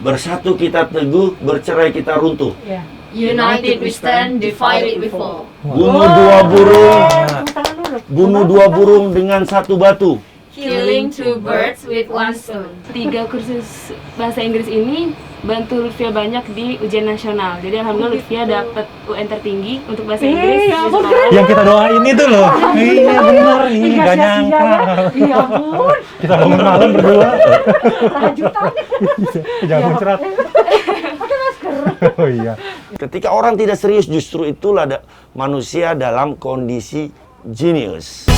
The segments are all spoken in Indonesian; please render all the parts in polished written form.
Bersatu kita teguh, bercerai kita runtuh. Ya. United we stand, divided we fall. Bunuh dua burung dengan satu batu. Killing two birds with one stone. 3 kursus bahasa Inggris ini bantu Lutfia banyak di ujian nasional. Jadi alhamdulillah Lutfia dapat UN tertinggi untuk bahasa Inggris. Ya ampun, Yang kita doain itu loh. Iya benar, ini Nggak gak sia-sia nyangka. ya. Ya ampun. Kita bangun malam berdua. Lanjutan. Jangan muncrat. Pakai masker. Oh iya. Ketika orang tidak serius, justru itulah manusia dalam kondisi jenius.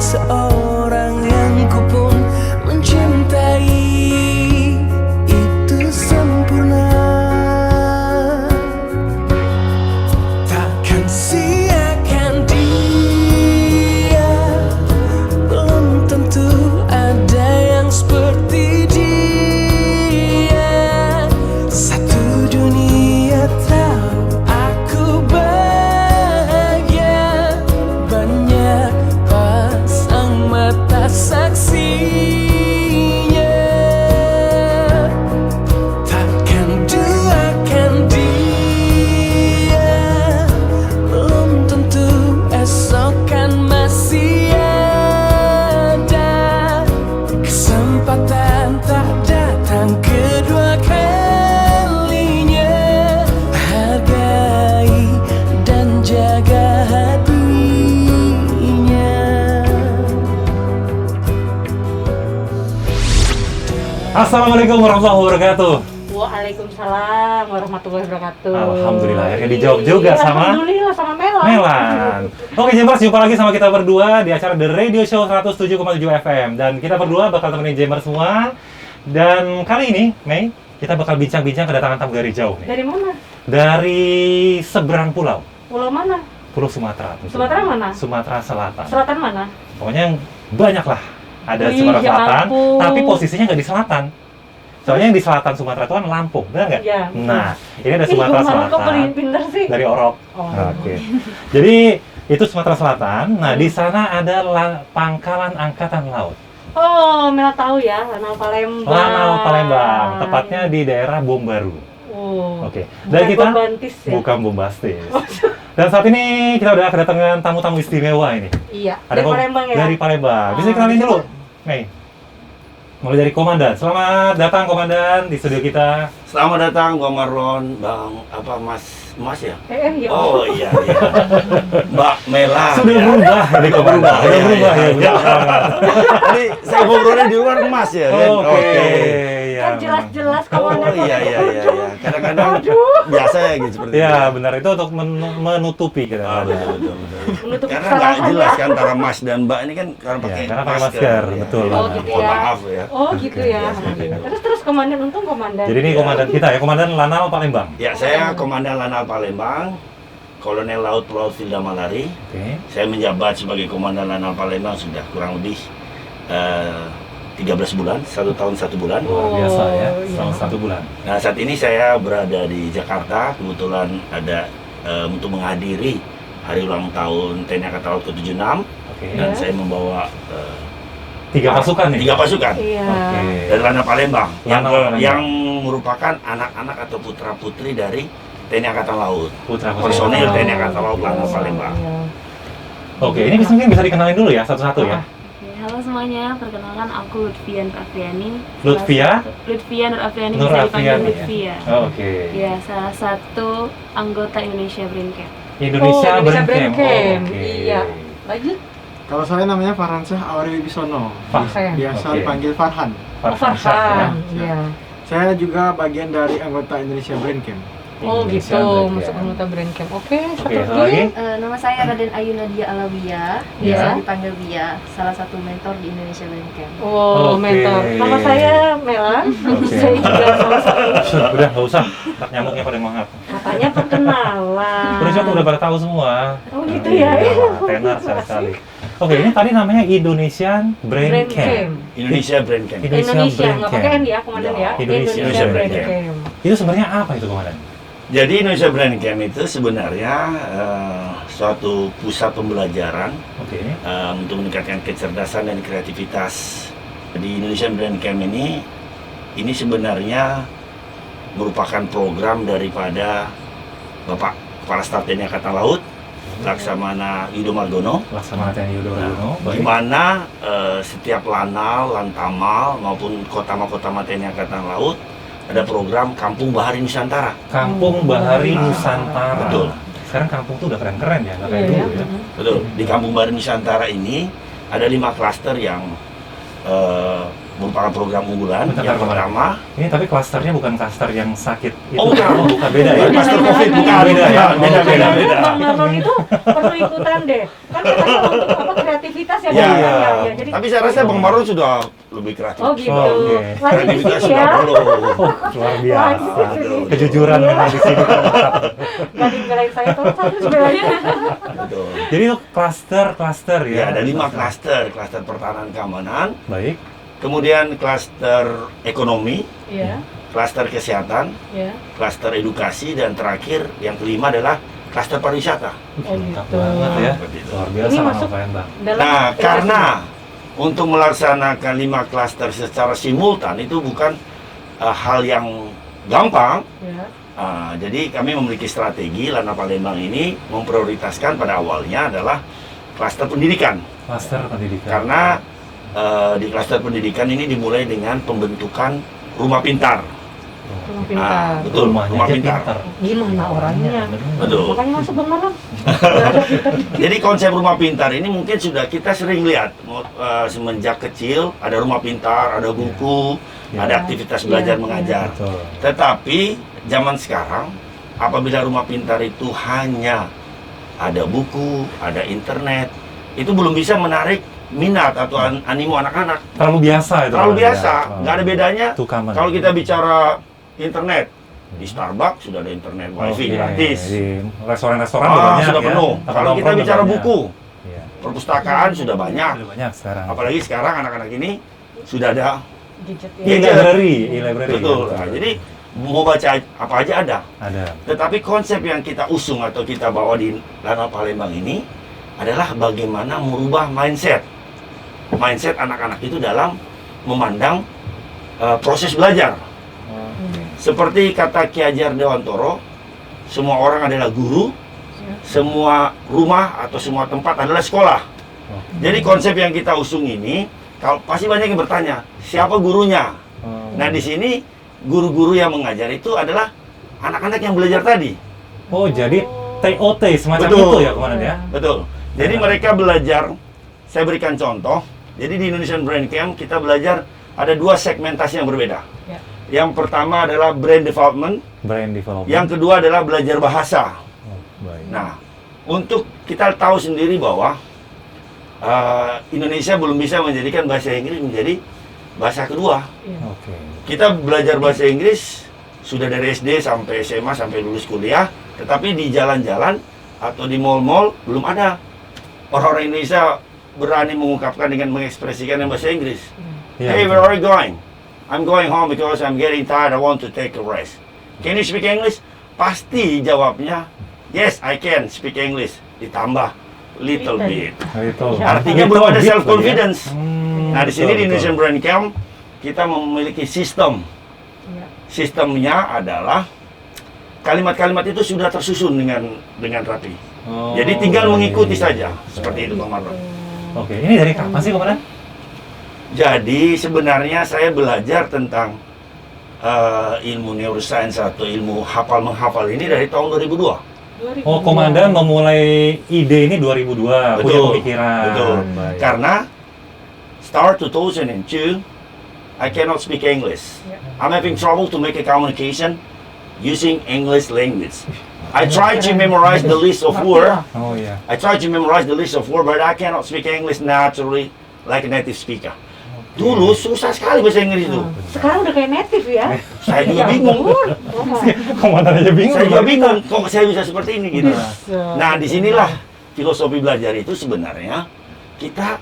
Seorang yang ku pun mencintai, itu sempurna. Takkan siakan dia, belum tentu ada yang seperti dia. Satu dunia tahu aku bahagia, banyak mata saksinya. Takkan duakan dia, belum tentu esok kan masih ada. Kesempatan tak datang kedua kalinya. Hargai dan jaga hati. Assalamualaikum warahmatullahi wabarakatuh. Waalaikumsalam warahmatullahi wabarakatuh. Alhamdulillah akhirnya dijawab juga sama Alhamdulillah sama Melan. Melan. Oke Jemers, jumpa lagi sama kita berdua di acara The Radio Show 107,7 FM. Dan kita berdua bakal temenin Jemers semua. Dan kali ini, Mei, kita bakal bincang-bincang kedatangan tamu dari jauh nih. Dari mana? Dari seberang pulau. Pulau mana? Pulau Sumatera. Sumatera mana? Sumatera Selatan. Selatan mana? Pokoknya yang banyak lah. Ada Wih, Sumatera ya Selatan, ampun. tapi posisinya nggak di selatan. Soalnya yang di selatan Sumatera itu kan Lampung, benar nggak? Iya. Nah, ini ada Sumatera Kok Selatan. pinter sih? Dari Orok. Oh. Oke. Jadi itu Sumatera Selatan. Nah, di sana ada Pangkalan Angkatan Laut. Oh, Mela tahu ya, Lanal Palembang. Lanal Palembang, tepatnya di daerah Bom Baru. Oh. Oke. Dan Bukan kita bombastis ya? bukan bombastis. Dan saat ini kita udah kedatangan tamu-tamu istimewa ini. Iya. Ada Dari Palembang ya? Dari Palembang. Bisa Ah, kenalin bisa. dulu, Mei. Mulai dari Komandan. Selamat datang Komandan di studio kita. Selamat datang, gua Marlon, Bang, Mas ya? Ya. Oh iya, iya. Mbak Mela. Sudah ya. berubah dari Komandan. Sudah Iya, berubah iya, ya. iya. Tadi saya ngobrolnya di luar Mas ya, kan? Oke. Ya, Kan jelas-jelas Oh komandan. iya, iya, iya, iya. Kadang-kadang biasa ya gitu seperti ya, itu. benar itu untuk menutupi kita. Ah, betul. Menutup Karena nggak kesalahan jelas ya. kan antara Mas dan Mbak ini kan karena Ya, pakai karena pakai masker, ya. betul. Oh, gitu Mohon ya. maaf ya. Oh gitu ya. Terus komandan, untung komandan. Jadi ini komandan kita ya, Komandan Lanal Palembang. Ya, saya Komandan Lanal Palembang, Kolonel Laut Laut Filda Malari. Oke. Saya menjabat sebagai Komandan Lanal Palembang sudah kurang lebih 13 bulan, 1 tahun 1 bulan. Luar biasa ya, Oh, iya. selama 1 bulan. Nah, saat ini saya berada di Jakarta, kebetulan ada untuk menghadiri hari ulang tahun TNI Angkatan Laut ke-76 Oke. dan Ya. saya membawa 3 pasukan nih. 3 pasukan Iya. Oke. dari Lanal Palembang Lanal Palembang. yang merupakan anak-anak atau putra-putri dari TNI Angkatan Laut. Putra Personil pasukan. TNI Angkatan Laut Lanal Palembang. Iya. Oke, ini mungkin bisa dikenalin dulu ya satu-satu ya. Halo semuanya, perkenalkan aku Lutfia Nur Afriani. Lutfia? Lutfia Nur Afriani, Nur bisa dipanggil Afriani, Lutfia. Oke. Ya, salah satu anggota Indonesia Brain Camp. Indonesia Indonesia Brain Brain Camp. Camp. Oke. Iya. Lanjut. Kalau saya namanya Farhansyah Awari Wibisono. Farhan. Biasa Oke. dipanggil Farhan. Farhan. ya. Iya. Saya juga bagian dari anggota Indonesia Brain Camp. Oh Indonesia gitu, Brain masuk Camp. anggota Brain Camp. Oke, satu Oke, satu lagi. lagi. Nama saya Raden Ayu Nadia Alawiyah, Ya. biasa dipanggil Bia, salah satu mentor di Indonesia Brain Camp. Oh, Oke. mentor. Nama saya Mela. Oke. Saya juga salah satu. Udah nggak usah, tak nyamuknya pada mangap. Katanya perkenalan. Udah pada tahu semua. Oh gitu ya. Iya, tenar sekali. Oke, ini tadi namanya Indonesian Brain, Brain Camp. Camp. Indonesia Brain Camp. Indonesia, Brain nggak Camp. pakai N ya, komandan ya. Indonesia Brain Brain Camp. Camp. Itu sebenarnya apa itu, Komandan? Jadi Indonesia Brain Camp itu sebenarnya suatu pusat pembelajaran Oke. untuk meningkatkan kecerdasan dan kreativitas. Di Indonesia Brain Camp ini sebenarnya merupakan program daripada Bapak Kepala Staf TNI Angkatan Laut, Laksamana Yudo Margono, Laksamana TNI Yudo Margono. di mana setiap lanal, lantamal maupun kotama-kotama TNI Angkatan Laut ada program Kampung Bahari Nusantara. Kampung Bahari Nah, Nusantara. betul. Sekarang kampung tuh udah keren-keren ya, nggak kayak Iya, dulu ya. Betul. Di Kampung Bahari Nusantara ini ada 5 klaster yang merupakan program unggulan. Bentar, Yang Komandan. pertama, Ini tapi klasternya bukan klaster yang sakit itu. Oh, bukan. bukan beda ya. klaster COVID bukan. Beda ya? Beda. Kayaknya Bang Marlon itu perlu ikutan deh. Kan katanya untuk apa kreativitas ya, Ya, Bang? Ya, jadi tapi saya rasa Bang Marlon sudah lebih kreatif. oh gitu. Oh, oke. Lanjut di Kreativitas sini sudah ya. perlu. Luar biasa. Lanjut. Kejujuran Iya. memang di sini. Gak dibelain saya, tolong satu dibelain. Betul. Jadi itu klaster ya. Ya, ada 5 klaster. Klaster pertahanan keamanan, Baik. kemudian klaster ekonomi, Iya, klaster kesehatan, iya. klaster edukasi, dan terakhir yang kelima adalah klaster pariwisata. Oh Mantap gitu. banget ya. Seperti itu. Luar biasa Ini Bang masuk Alfayan, Bang. Dalam Nah, aplikasi. karena untuk melaksanakan 5 klaster secara simultan itu bukan hal yang gampang. Ya. Jadi kami memiliki strategi. Lanal Palembang ini memprioritaskan pada awalnya adalah klaster pendidikan. Klaster pendidikan. Karena di klaster pendidikan ini dimulai dengan pembentukan rumah pintar. Rumah pintar. Betul, Rumahnya rumah aja pintar. Gimana orangnya? Betul. Makanya masuk Bang Marlon. Jadi konsep rumah pintar ini mungkin sudah kita sering lihat semenjak kecil, ada rumah pintar, ada buku, Ya. ada aktivitas belajar Ya, mengajar. Betul. Tetapi zaman sekarang apabila rumah pintar itu hanya ada buku, ada internet, itu belum bisa menarik minat atau animo anak-anak. Terlalu biasa itu. Terlalu Bang, biasa, ya. nggak ada bedanya. Itu common. Kalau kita bicara internet, di Starbucks sudah ada internet wifi Oke, gratis. Di restoran-restoran juga banyak Sudah ya. penuh. Tempat Kalau kita nongkrong bicara juga buku, Iya. perpustakaan sudah banyak. Sudah banyak sekarang. Apalagi sekarang anak-anak ini sudah ada. Gadget ya. E-library. Betul. ya, Nah, jadi mau baca apa aja ada. ada. Tetapi konsep yang kita usung atau kita bawa di Lanal Palembang ini adalah bagaimana merubah mindset anak-anak itu dalam memandang proses belajar. Oke. Seperti kata Ki Hajar Dewantoro, semua orang adalah guru, semua rumah atau semua tempat adalah sekolah. Oke. Jadi konsep yang kita usung ini, kalau pasti banyak yang bertanya, siapa gurunya? Oh. Nah, di sini guru-guru yang mengajar itu adalah anak-anak yang belajar tadi. Oh, jadi TOT semacam Betul. itu ya, Komandan ya? Betul. Jadi mereka belajar, saya berikan contoh. Jadi di Indonesian Brain Camp kita belajar ada 2 segmentasi yang berbeda. Ya. Yang pertama adalah brain development, Brain development. yang kedua adalah belajar bahasa. Oh, baik. Nah, untuk kita tahu sendiri bahwa Indonesia belum bisa menjadikan bahasa Inggris menjadi bahasa kedua. Oke. Kita belajar bahasa Inggris sudah dari SD sampai SMA sampai lulus kuliah, tetapi di jalan-jalan atau di mall-mall belum ada orang-orang Indonesia berani mengungkapkan dengan mengekspresikan dengan bahasa Inggris. Iya, Hey, betul. where are you going? I'm going home because I'm getting tired. I want to take a rest. Can you speak English? Pasti jawabnya, yes, I can speak English. Ditambah little bit. Nah, itu. Artinya Little belum ada bit self confidence. lagi ya. Nah, di sini Betul, di betul. Indonesian Brain Camp kita memiliki sistem. Ya. Sistemnya adalah kalimat-kalimat itu sudah tersusun dengan rapi. Oh, Jadi tinggal mengikuti iya. saja. Seperti itu, Bang Marlon. Oke, ini dari kapan sih, Komandan? Jadi sebenarnya saya belajar tentang ilmu neuroscience atau ilmu hafal-menghafal ini dari tahun 2002. Oh, komandan memulai ide ini 2002, punya Betul, pemikiran. betul. Baik. Karena start 2002, I cannot speak English. I'm having trouble to make a communication using English language. I tried to memorize the list of words. Oh iya. I tried to memorize the list of words, but I cannot speak English naturally like a native speaker. Dulu susah sekali bahasa Inggris itu. Sekarang udah kayak native ya. Saya juga bingung. Komandan aja bingung. Saya juga gimana bingung kita? kok saya bisa seperti ini gitu. Nah, disinilah filosofi belajar itu sebenarnya kita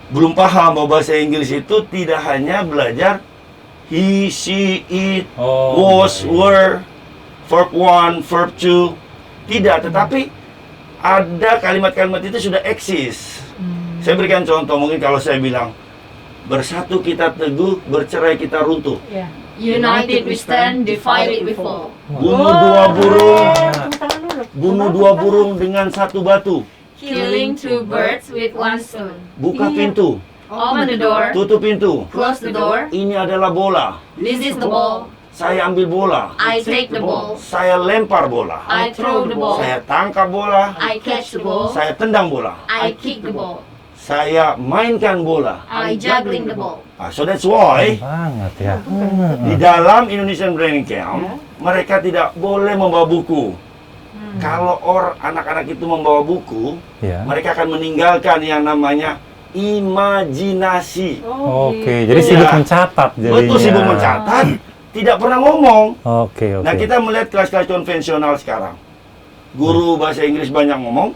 belum paham bahwa bahasa Inggris itu tidak hanya belajar he, she, it, was, were, verb 1, verb 2. Tidak, tetapi ada kalimat-kalimat itu sudah eksis. Saya berikan contoh, mungkin kalau saya bilang bersatu kita teguh, bercerai kita runtuh. United we stand, divided we fall. Bunuh dua burung dengan satu batu. Killing two birds with one stone. Buka pintu, Open the door, tutup pintu. close the door. Ini adalah bola. This is the ball. Saya ambil bola. I take the ball. Saya lempar bola. I throw the ball. Saya tangkap bola. I catch the ball. Saya tendang bola. I kick the ball. Saya mainkan bola. I juggling the ball. So that's why Banget ya. di dalam Indonesian Brain Camp mereka tidak boleh membawa buku. Kalau anak-anak itu membawa buku, Ya. mereka akan meninggalkan yang namanya imajinasi. Oke, jadi sibuk Iya. mencatat jadinya. Betul, sibuk mencatat, tidak pernah ngomong. Oke. Nah, kita melihat kelas-kelas konvensional sekarang. Guru bahasa Inggris banyak ngomong,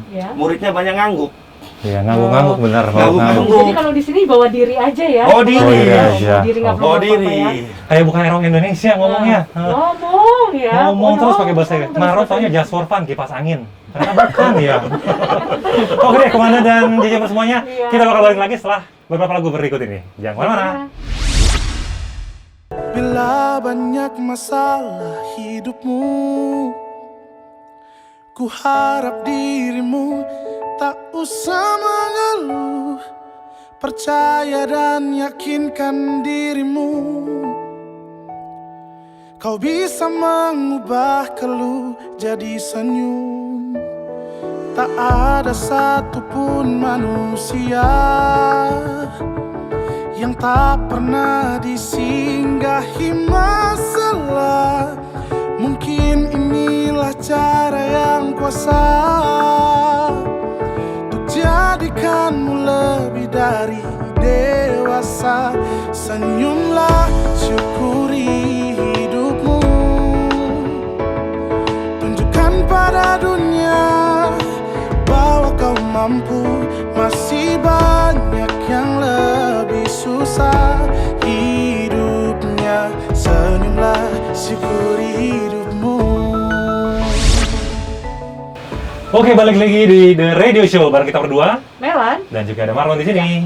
Ya. muridnya banyak ngangguk. Ya, ngangguk-ngangguk benar. Ngangguk-ngangguk. Jadi kalau di sini bawa diri aja ya. Bawa diri. Oh, iya, Bawa iya. diri nggak perlu Bawa apa-apa diri. ya. Kayak bukan orang Indonesia ngomongnya. Ngomong ya. Ngomong terus pakai bahasa Ngomong terus Marot pakai- taunya just for fun, kipas angin. Ternyata bukan ya. Oke deh, Komandan dan JJ semuanya, Iya. kita bakal balik lagi setelah beberapa lagu berikut ini. Jangan kemana-mana. Bila banyak masalah hidupmu, ku harap dirimu tak usah mengeluh. Percaya dan yakinkan dirimu, kau bisa mengubah keluh jadi senyum. Tak ada satupun manusia yang tak pernah disinggahi masalah. Mungkin inilah cara yang kuasa untuk jadikanmu lebih dari dewasa. Senyumlah, syukuri hidupmu, tunjukkan pada dunia bahwa kau mampu. Masih banyak yang lebih susah hidupnya. Senyumlah, syukuri hidupmu. Oke, balik lagi di The Radio Show bareng kita berdua Melan. dan juga ada Marlon di sini.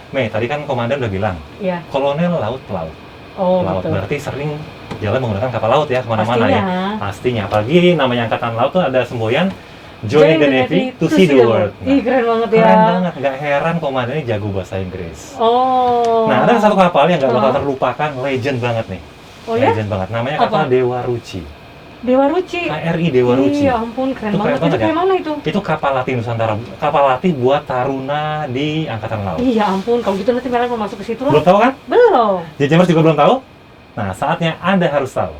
Mei, tadi kan Komandan udah bilang, Iya. kolonel laut pelaut. Oh, Laut betul. berarti sering jalan menggunakan kapal laut ya kemana-mana ya. Pastinya. Pastinya. Apalagi namanya angkatan laut tuh ada semboyan Join the Navy to see the world. Nah, Ih, keren banget ya. keren banget, nggak heran Komandan ini jago bahasa Inggris. Oh. Nah, ada satu kapal yang nggak bakal Oh. terlupakan, legend banget nih. Oh ya? Legend banget, namanya Apa? kapal Dewa Ruci. Dewa Ruci. KRI Dewa Ruci. Iya ampun, keren Itu keren banget. Itu banget ya? kayak mana itu? Itu kapal latih Nusantara, kapal latih buat taruna di Angkatan Laut. Iya ampun, kalau gitu nanti Melan mau masuk ke situ Belum lah. tahu kan? Belum. Jajamers juga belum tahu? Nah, saatnya Anda harus tahu.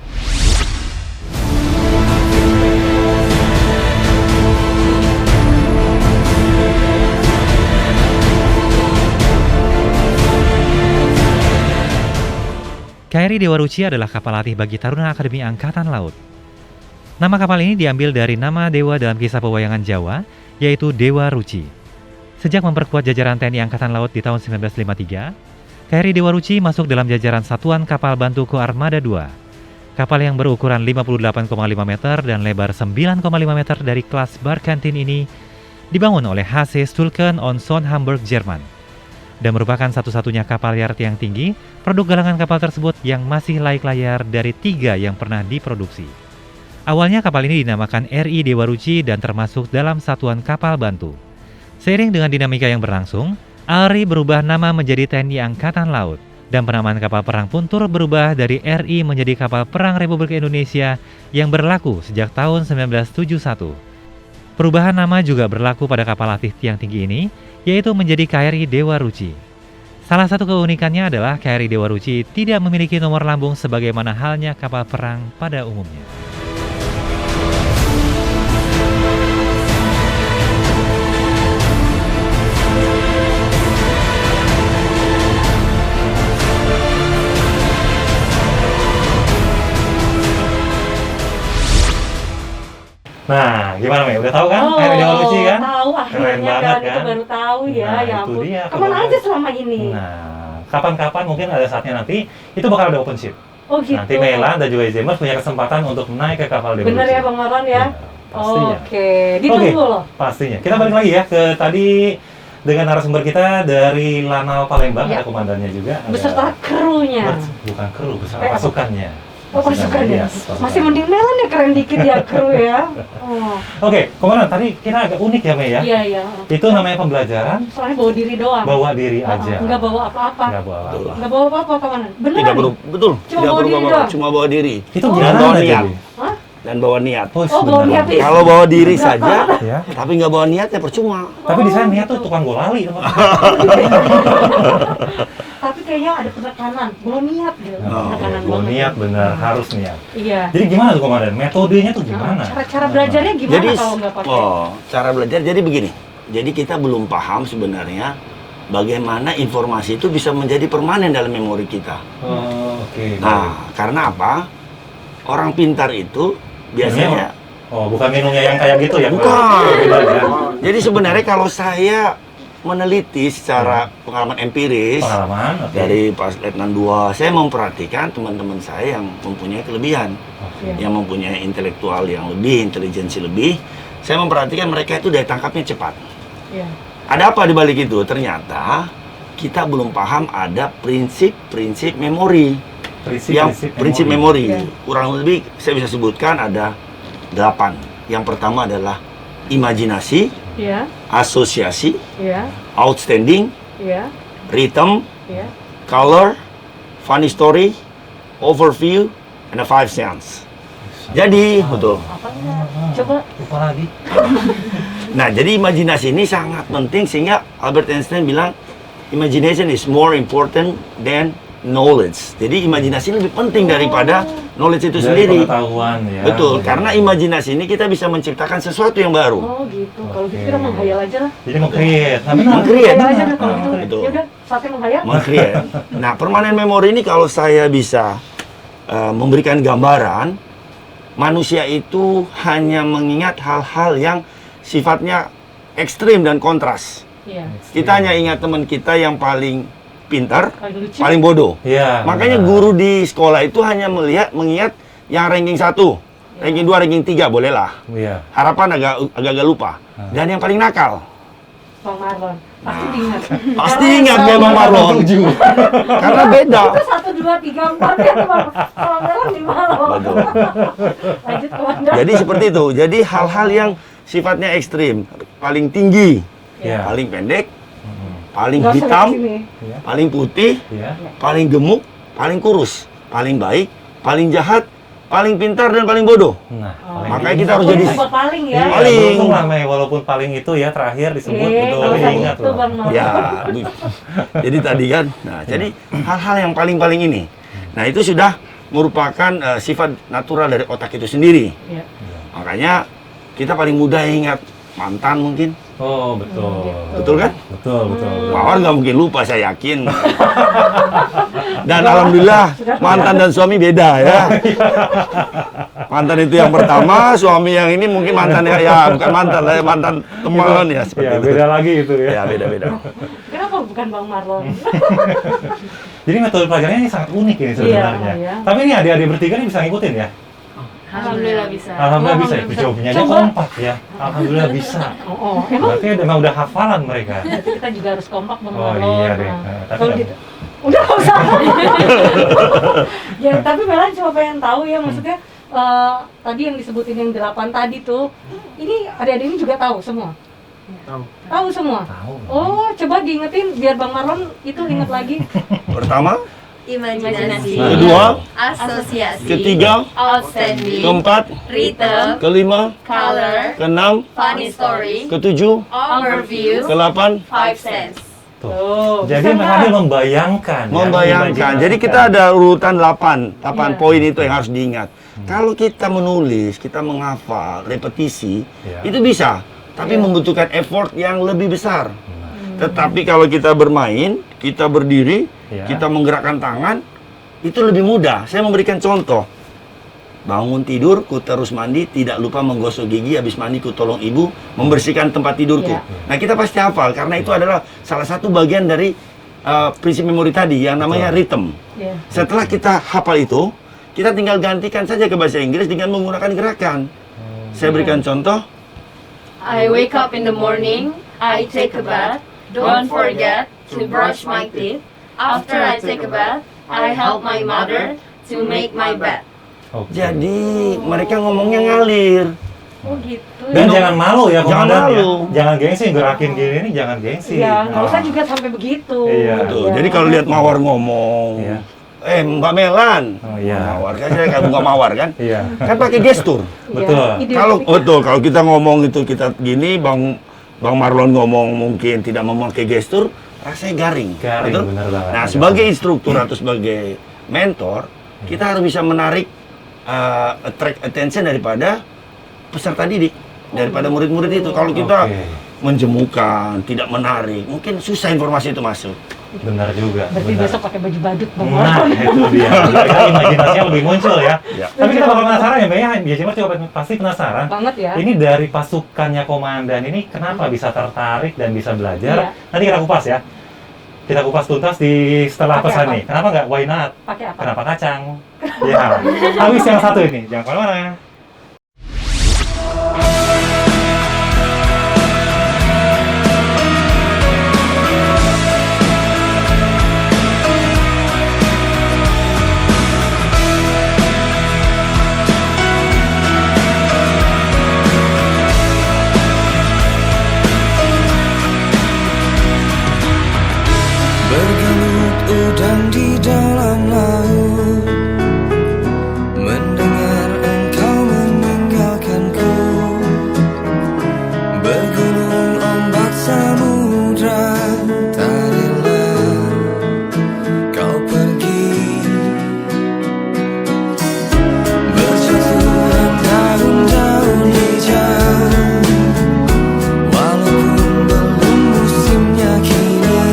KRI Dewa Ruci adalah kapal latih bagi taruna Akademi Angkatan Laut. Nama kapal ini diambil dari nama dewa dalam kisah pewayangan Jawa, yaitu Dewa Ruci. Sejak memperkuat jajaran TNI Angkatan Laut di tahun 1953, KRI Dewa Ruci masuk dalam jajaran Satuan Kapal Bantu Koarmada II. Kapal yang berukuran 58,5 meter dan lebar 9,5 meter dari kelas Barkantin ini dibangun oleh HC Stulken on Son Hamburg, Jerman. Dan merupakan satu-satunya kapal yard yang tinggi, produk galangan kapal tersebut yang masih laik layar dari 3 yang pernah diproduksi. Awalnya kapal ini dinamakan RI Dewa Ruci dan termasuk dalam Satuan Kapal Bantu. Seiring dengan dinamika yang berlangsung, ALRI berubah nama menjadi TNI Angkatan Laut. Dan penamaan kapal perang pun turut berubah dari RI menjadi Kapal Perang Republik Indonesia yang berlaku sejak tahun 1971. Perubahan nama juga berlaku pada kapal latih tiang tinggi ini, yaitu menjadi KRI Dewa Ruci. Salah satu keunikannya adalah KRI Dewa Ruci tidak memiliki nomor lambung sebagaimana halnya kapal perang pada umumnya. Nah, gimana Mei? Udah tahu kan? KRI Dewa Ruci kan? Tahu Keren akhirnya banget kan. kan? Itu baru tahu ya. Nah, Ya itu ampun. dia. Kemana aja selama ini? Nah, kapan-kapan mungkin ada saatnya nanti itu bakal ada open ship. Oh gitu. Nanti Melan dan juga James punya kesempatan untuk naik ke kapal Dewa Bener Ruci. ya Bang Marlon ya? Benar, pastinya. Oke, ditunggu loh. Pastinya. Kita balik lagi ya ke tadi dengan narasumber kita dari Lanal Palembang, Ya. ada komandannya juga. ada- Beserta krunya. Bukan kru, beserta apa? pasukannya. Oh pasukannya. Iya, pasukannya. Masih mending Melan ya, keren dikit ya kru ya. Oh. Oke, komandan, tadi kita agak unik ya Mei ya. Iya iya. Itu namanya pembelajaran Soalnya bawa diri doang. bawa diri aja. Enggak bawa apa-apa. Nggak bawa apa. Enggak bawa apa-apa kawan. Beneran Tidak nih? betul. Cuma Tidak bawa perlu diri bawa, doang? cuma bawa diri Itu Oh. gimana bawa tadi? niat. Hah? dan bawa niat. Oh, Oh, bawa sebenarnya. niat. Kalau bawa diri saja, Ya. tapi nggak bawa niat ya percuma. Tapi di sana niat tuh tukang golali teman. Tapi kayaknya ada penekanan, bawa niat gitu. Penekanan Bawa banget. niat benar, harus niat. Iya. Jadi gimana tuh komandan? Metodenya tuh gimana? Cara belajarnya gimana Jadi, kalau nggak pakai? cara belajar jadi begini. Jadi kita belum paham sebenarnya bagaimana informasi itu bisa menjadi permanen dalam memori kita. Oh, oke. Nah, karena apa? Orang pintar itu biasanya Oh, bukan minumnya yang kayak gitu ya? Bukan. Beda ya? jadi sebenarnya kalau saya meneliti secara pengalaman empiris Pengalaman, oke. dari pas Letnan 2, saya memperhatikan teman-teman saya yang mempunyai kelebihan, Oke. yang mempunyai intelektual yang lebih, intelijensi lebih. Saya memperhatikan mereka itu daya tangkapnya cepat. Iya. Ada apa di balik itu? Ternyata kita belum paham ada prinsip-prinsip memori. Prinsip memori. Ya. Kurang lebih saya bisa sebutkan ada 8. Yang pertama adalah imajinasi, Iya. asosiasi, Iya. outstanding, Iya. rhythm, Iya. color, funny story, overview, and a 5 sense. Jadi, betul. Apa enggak? Coba. Lupa lagi. Nah, jadi imajinasi ini sangat penting sehingga Albert Einstein bilang imagination is more important than knowledge. Jadi imajinasi lebih penting daripada knowledge itu Dari sendiri. pengetahuan ya. Betul, karena imajinasi ini kita bisa menciptakan sesuatu yang baru. Oh gitu. Kalau gitu Oke. kita menghayal aja lah. Jadi meng-create. Nah, benar. Meng-create. Menghayal aja lah kalau gitu. Betul. Ya udah, saatnya menghayal. Meng-create. Nah, permanent memory ini kalau saya bisa memberikan gambaran, manusia itu hanya mengingat hal-hal yang sifatnya ekstrim dan kontras. Iya. Kita hanya ingat teman kita yang paling pintar, Paling lucu. paling bodoh. Iya. Makanya benar. guru di sekolah itu hanya mengingat yang ranking 1, ranking 2, ranking 3 bolehlah. Iya. Harapan agak lupa. Dan yang paling nakal. Bang Marlon. Pasti diingat. Pasti ingat ya Bang Marlon. Karena beda. Itu 1, 2, 3, 4 ya Bang. Kalau Marlon di mana? Betul. Lanjut komandan. Jadi seperti itu. Jadi hal-hal yang sifatnya ekstrim, paling tinggi, Iya. paling pendek, Mm-mm. paling Nggak usah hitam, di sini. Iya. paling putih, Iya. paling gemuk, paling kurus, paling baik, paling jahat, paling pintar dan paling bodoh. Nah, Oh. Makanya kita harus Oh, jadi disebut paling ya. Iya, Paling. beruntung lah, Mei, walaupun paling itu ya terakhir disebut betul kalau ingat gitu loh. Bang Marlon. ya. Jadi tadi kan, nah jadi hal-hal yang paling ini. Nah itu sudah merupakan sifat natural dari otak itu sendiri. Iya. Makanya kita paling mudah ingat mantan mungkin, Oh, betul. betul kan? Betul, betul. Mawar nggak mungkin lupa, saya yakin. Dan alhamdulillah mantan dan suami beda ya. Mantan itu yang pertama, suami yang ini mungkin mantan ya bukan mantan lah, ya, mantan teman ya seperti Ya, itu. beda lagi itu ya. Ya beda-beda. Kenapa bukan Bang Marlon? Jadi metode pelajarannya ini sangat unik ini sebenarnya. iya. Tapi ini adik-adik bertiga ini bisa ngikutin ya? Alhamdulillah bisa. Alhamdulillah bisa. Alhamdulillah bisa. Jawabnya aja Coba. kompak ya. Alhamdulillah bisa. Oh, emang Berarti memang udah hafalan mereka. berarti kita juga harus kompak Bang Oh, Marlon. iya deh. Nah, Tapi kalau nggak- gitu. Udah nggak usah. Ya, tapi Melan cuma pengen tahu ya maksudnya tadi yang disebutin yang 8 tadi tuh, ini adik-adik ini juga tahu semua. Tahu. Tahu semua? Tahu. Oh, coba diingetin biar Bang Marlon itu inget lagi. Pertama, Imajinasi. kedua, Asosiasi. ketiga, Outstanding. keempat, Rhythm. kelima, Color. keenam, Funny story. ketujuh, Overview. kedelapan. 5 cents. Tuh. Jadi Mas Adil membayangkan. Membayangkan. Jadi kita ada urutan 8 Iya. poin itu yang harus diingat. Kalau kita menulis, kita menghafal, repetisi, Iya. itu bisa. Tapi membutuhkan effort yang lebih besar. Tetapi kalau kita bermain, kita berdiri, Iya. kita menggerakkan tangan, itu lebih mudah. Saya memberikan contoh. Bangun tidur, ku terus mandi, tidak lupa menggosok gigi, habis mandi ku tolong ibu membersihkan tempat tidurku. Iya. Nah, kita pasti hafal karena itu adalah salah satu bagian dari prinsip memori tadi yang namanya rhythm. Iya. Setelah kita hafal itu, kita tinggal gantikan saja ke bahasa Inggris dengan menggunakan gerakan. Saya berikan contoh. I wake up in the morning. I take a bath. Don't forget to brush my teeth. After I take a bath, I help my mother to make my bed. Oke. Jadi mereka ngomongnya ngalir. Oh gitu. Dan jangan malu ya Jangan komandan ya. malu. Jangan gengsi gerakin gini nih, jangan gengsi. Iya, nggak usah Ah. juga sampai begitu. Iya. Betul. Iya. Jadi kalau lihat Mawar ngomong, Iya. Mbak Melan, Oh iya. Mawar kan saya kan bunga Mawar kan, Iya. kan pakai gestur. Iya, Betul. identifikasi. Kalau kita ngomong itu kita gini, Bang Marlon ngomong mungkin tidak memakai gestur, rasanya garing. Garing, Betul? benar banget. Nah, sebagai instruktur atau sebagai mentor, kita harus bisa menarik attract attention daripada peserta didik, daripada murid-murid itu. Kalau kita Oke. menjemukan, tidak menarik, mungkin susah informasi itu masuk. Benar juga. Berarti benar. besok pakai baju badut Bang Nah, Marlon. itu dia. Mereka imajinasinya lebih muncul ya. Ya. Tapi kita bakal penasaran ya, Mbak ya. Biasanya juga pasti penasaran. Banget ya. Ini dari pasukannya komandan ini kenapa bisa tertarik dan bisa belajar? Iya. Nanti kita kupas ya. Kita kupas tuntas di setelah Pakai pesan apa? nih. Kenapa nggak why not? Pakai apa? Kenapa kacang? Ya. Habis yang satu ini. Jangan kemana-mana. Bergelut udang di dalam laut, mendengar engkau meninggalkanku. Bergunung ombak samudra, tak rela kau pergi. Berjatuhan daun-daun hijau, walaupun belum musimnya kini,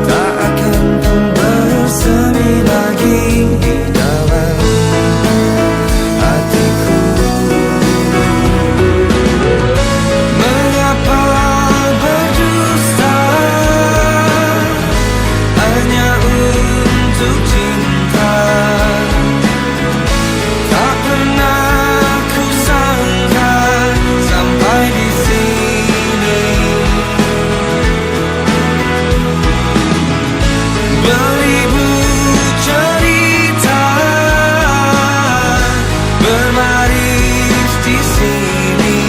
tak akan pun bersemi lagi di dalam hatiku. Mengapa berdusta hanya untuk cinta? Tak pernah ku sangka sampai di sini. Beribu cerita berbaris di sini,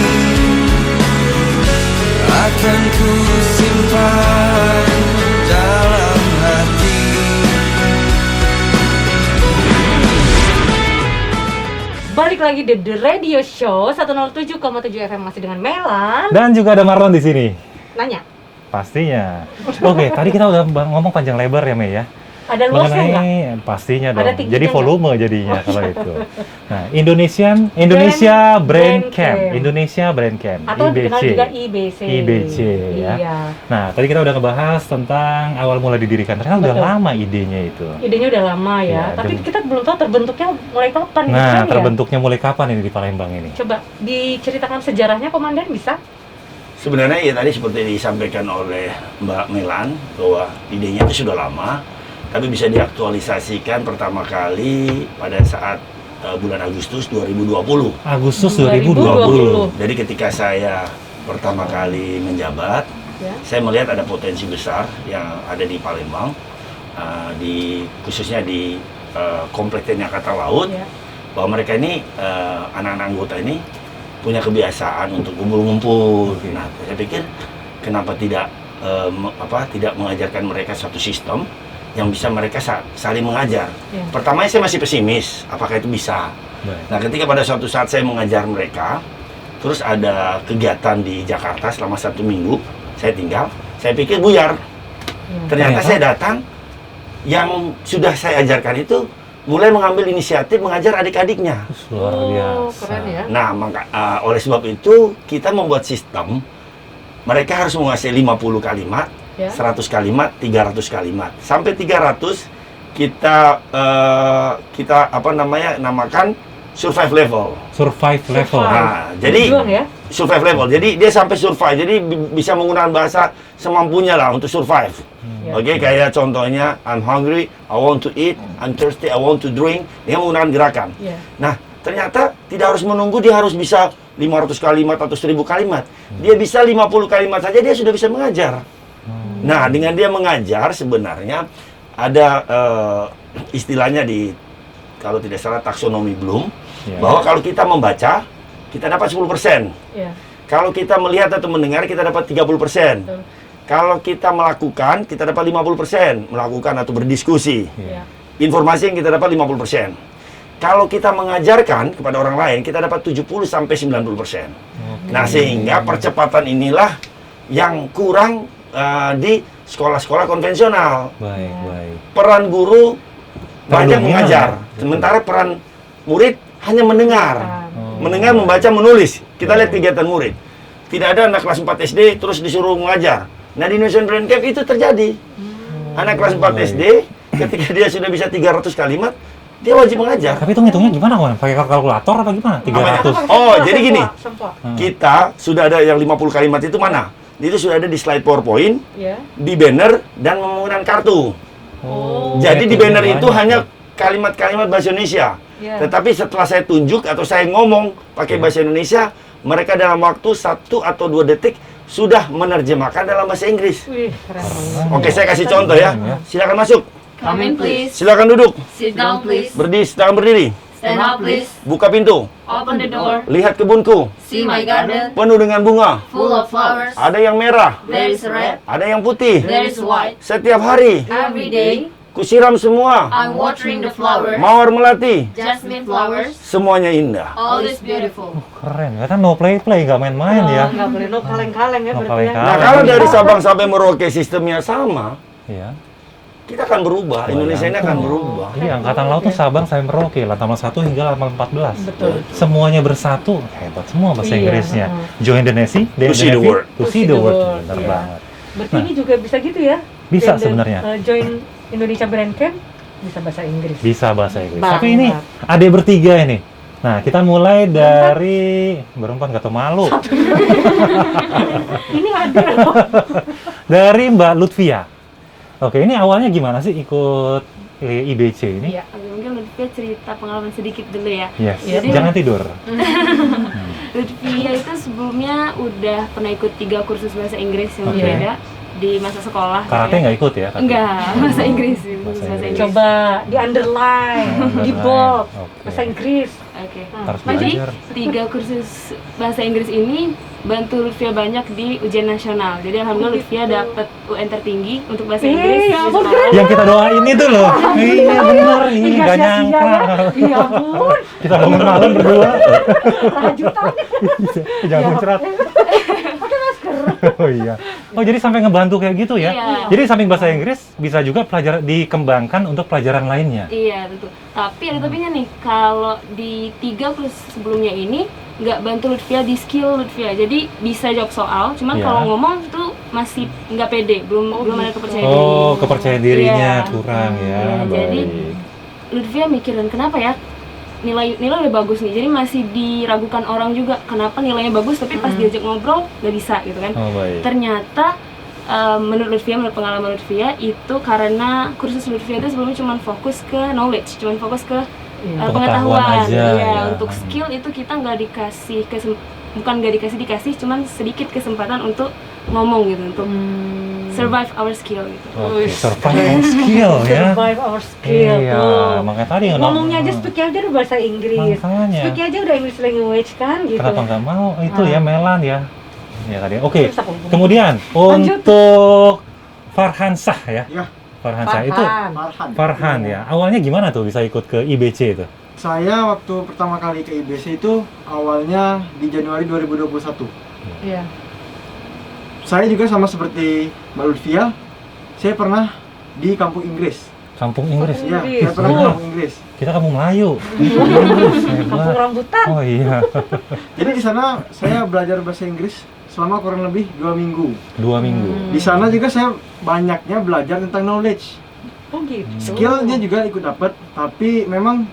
akan ku simpan dalam hati. Balik lagi di The Radio Show 107,7 FM masih dengan Melan. Dan juga ada Marlon di sini. Nanya, Pastinya. Oke, tadi kita udah ngomong panjang lebar ya, Mei ya. ada luasnya nggak? Pastinya Ada dong. tingginya Jadi nggak? volume jadinya kalau itu. Nah, Indonesia Brand Brand Camp. Camp. Indonesia Brand Camp. Atau dikenal IBC. juga IBC. IBC ya. Iya. Nah, tadi kita udah ngebahas tentang awal mula didirikan. Ternyata udah Betul. lama idenya itu. Idenya udah lama ya, Iya, tapi dan- kita belum tahu terbentuknya mulai kapan gitu Nah, kan ya? terbentuknya mulai kapan ini di Palembang ini? Coba diceritakan sejarahnya Komandan bisa? Sebenarnya ya tadi seperti disampaikan oleh Mbak Melan bahwa idenya itu sudah lama, tapi bisa diaktualisasikan pertama kali pada saat bulan Agustus 2020. Agustus 2020. 2020. Jadi ketika saya pertama kali menjabat, Ya. saya melihat ada potensi besar yang ada di Palembang, khususnya di Komplek TNI Angkatan Laut, Ya. bahwa mereka ini anak-anak anggota ini punya kebiasaan untuk ngumpul-ngumpul. Nah, saya pikir kenapa tidak tidak mengajarkan mereka suatu sistem yang bisa mereka saling mengajar. Pertamanya saya masih pesimis, apakah itu bisa. Nah, ketika pada suatu saat saya mengajar mereka, terus ada kegiatan di Jakarta selama 1 minggu, saya tinggal, saya pikir buyar. Ternyata saya datang, yang sudah saya ajarkan itu mulai mengambil inisiatif mengajar adik-adiknya. Luar biasa. Keren ya. Nah, oleh sebab itu kita membuat sistem, mereka harus menguasai 50 kalimat, 100 kalimat, 300 kalimat. Sampai 300 kita namakan survive level. Survive level. Nah, jadi survive level. Jadi dia sampai survive. Jadi bisa menggunakan bahasa semampunya lah untuk survive. Oke, kayak contohnya I'm hungry, I want to eat, I'm thirsty, I want to drink. Dia menggunakan gerakan. Nah, ternyata tidak harus menunggu dia harus bisa 500 kalimat atau 1000 kalimat. Dia bisa 50 kalimat saja dia sudah bisa mengajar. Nah, dengan dia mengajar sebenarnya ada istilahnya kalau tidak salah taksonomi Bloom, bahwa kalau kita membaca kita dapat 10%. Kalau kita melihat atau mendengar kita dapat 30%. Kalau kita melakukan kita dapat 50%, melakukan atau berdiskusi. Informasi yang kita dapat 50%. Kalau kita mengajarkan kepada orang lain, kita dapat 70 sampai 90%. Nah, sehingga percepatan inilah yang kurang di sekolah-sekolah konvensional. Baik. Peran guru banyak mengajar, sementara peran murid hanya mendengar. Mendengar, membaca, menulis. Kita lihat kegiatan murid. Tidak ada anak kelas 4 SD terus disuruh mengajar. Nah, di Indonesian Brain Camp itu terjadi. Anak kelas 4 SD, ketika dia sudah bisa 300 kalimat, dia wajib mengajar. Tapi itu ngitungnya gimana, Wan? Pakai kalkulator apa gimana? 300. Oh, jadi gini. Kita sudah ada yang 50 kalimat itu mana? Itu sudah ada di slide PowerPoint, di banner, dan menggunakan kartu. Jadi di banner itu hanya kalimat-kalimat bahasa Indonesia. Tetapi setelah saya tunjuk atau saya ngomong pakai bahasa Indonesia, mereka dalam waktu 1 atau 2 detik sudah menerjemahkan dalam bahasa Inggris. Oke, saya kasih contoh ya. Silakan masuk. Come in, please. Silakan duduk. Sit down, please. Silakan berdiri. Stand up, please. Buka pintu. Open the door. Lihat kebunku. See my garden. Penuh dengan bunga. Full of flowers. Ada yang merah. There is red. Ada yang putih. There is white. Setiap hari Every day, kusiram semua. I'm watering the flowers. Mawar melati. Jasmine flowers. Semuanya indah. All is beautiful. Keren, ternyata no play, nggak main-main ya. Nggak boleh no kaleng-kaleng ya No berarti ya. kaleng-kaleng. Nah, kalau dari Sabang sampai Merauke sistemnya sama, Iya. kita akan berubah. Indonesia ini akan berubah. Jadi Angkatan Laut tuh Sabang sampai Merauke, Lantamal 1 hingga Lantamal 14. Betul. Semuanya bersatu, hebat semua bahasa Iya, Inggrisnya. Join the Navy, To see the world. To see the world, benar Iya. banget. Berarti ini juga bisa gitu ya? Bisa Dan, sebenarnya. Join Indonesia Brain Camp bisa bahasa Inggris. Bisa bahasa Inggris. Banget. Tapi ini ada bertiga ini. Nah, kita mulai dari berempat, nggak tahu malu. Ini ada loh. Dari Mbak Lutfia. Oke, ini awalnya gimana sih ikut IBC ini? Iya. Mungkin Lutfia cerita pengalaman sedikit dulu ya. Yes. Jadi- Jangan tidur. Lutfia itu sebelumnya udah pernah ikut 3 kursus bahasa Inggris yang Oke. berbeda di masa sekolah. Karate nggak ikut ya? Karate? Enggak, bahasa Inggris. Bahasa Bahasa Inggris. Coba di underline, di bold, Oke. bahasa Inggris. Oke. Harus Jadi belajar. 3 kursus bahasa Inggris ini bantu Lutfia banyak di ujian nasional. Jadi alhamdulillah Lutfia dapat UN tertinggi untuk bahasa Inggris. ya di ampun, sekolah. Yang kita doain itu loh. Iya bener, ini Nggak nggak sia-sia nyangka. ya. Iya ampun, Kita bangun malam berdua. lanjutan. Jangan muncrat. Oh iya. Oh jadi sampai ngebantu kayak gitu ya? Iya. Jadi samping bahasa Inggris bisa juga pelajaran dikembangkan untuk pelajaran lainnya. Iya, tentu. Tapi ada tapinya nih, kalau di 3 kursus sebelumnya ini nggak bantu Lutfia di skill Lutfia. Jadi bisa jawab soal, cuman Iya. kalau ngomong tuh masih nggak pede, belum ada kepercayaan diri. Oh, kepercayaan dirinya Iya. kurang ya. Iya, Baik. jadi Lutfia mikirin kenapa ya nilai udah bagus nih, jadi masih diragukan orang juga kenapa nilainya bagus tapi pas diajak ngobrol nggak bisa gitu kan. Oh baik. Ternyata menurut Lutfia, menurut pengalaman Lutfia itu karena kursus Lutfia itu sebelumnya cuma fokus ke knowledge, cuma fokus ke Pengetahuan pengetahuan. aja, Iya, ya. untuk skill itu kita nggak dikasih bukan nggak dikasih, cuman sedikit kesempatan untuk ngomong gitu, untuk survive our skill gitu. Oke, survival skill ya. Survive our skill Iya, tuh. makanya tadi Ngomongnya aja speak aja udah bahasa Inggris. Makanya. Speak aja udah English language kan gitu. Kenapa nggak mau? Itu ya Melan ya. Ya tadi. Oke. Terus apa hubungannya? Kemudian Lanjut. untuk Farhansah ya. Ya, Farhansah itu Farhan. Farhan ya. Awalnya gimana tuh bisa ikut ke IBC itu? Saya waktu pertama kali ke IBC itu awalnya di Januari 2021. Iya. Saya juga sama seperti Mbak Lutfia, saya pernah di kampung Inggris. Kampung Inggris. Iya, Inggris. saya pernah di kampung Inggris. Kita kampung Melayu. Kampung rambutan. Oh iya. Jadi di sana saya belajar bahasa Inggris selama kurang lebih 2 minggu. 2 minggu. Di sana juga saya banyaknya belajar tentang knowledge. Oh gitu. Skillnya juga ikut dapat, tapi memang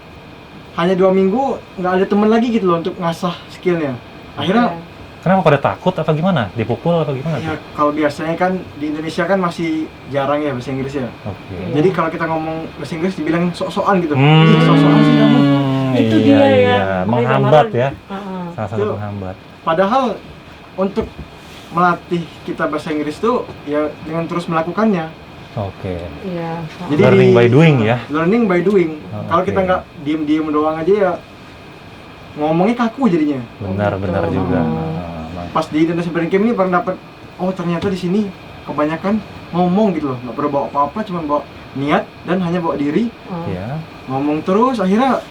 hanya 2 minggu nggak ada teman lagi gitu loh untuk ngasah skillnya. Akhirnya Kenapa pada takut apa gimana? Dipukul apa gimana? ya kalau biasanya kan di Indonesia kan masih jarang ya bahasa Inggris ya. Oke. Jadi kalau kita ngomong bahasa Inggris dibilang sok-sokan gitu. Hmm, Ih, sok-sokan sih kamu. Itu iya, dia ya. iya. Menghambat ya. Heeh. Salah satu Itu. penghambat. Padahal untuk melatih kita bahasa Inggris tuh ya dengan terus melakukannya. Oke. Iya. Jadi Learning by doing ya. Learning by doing. Oh, Kalau oke. kita nggak diem-diem doang aja ya ngomongnya kaku jadinya. Benar-benar gitu. juga. Pas di Indonesia Brain Camp ini pernah dapet, oh ternyata di sini kebanyakan ngomong gitu loh, nggak perlu bawa apa-apa, cuma bawa niat dan hanya bawa diri, Ya. ngomong terus, akhirnya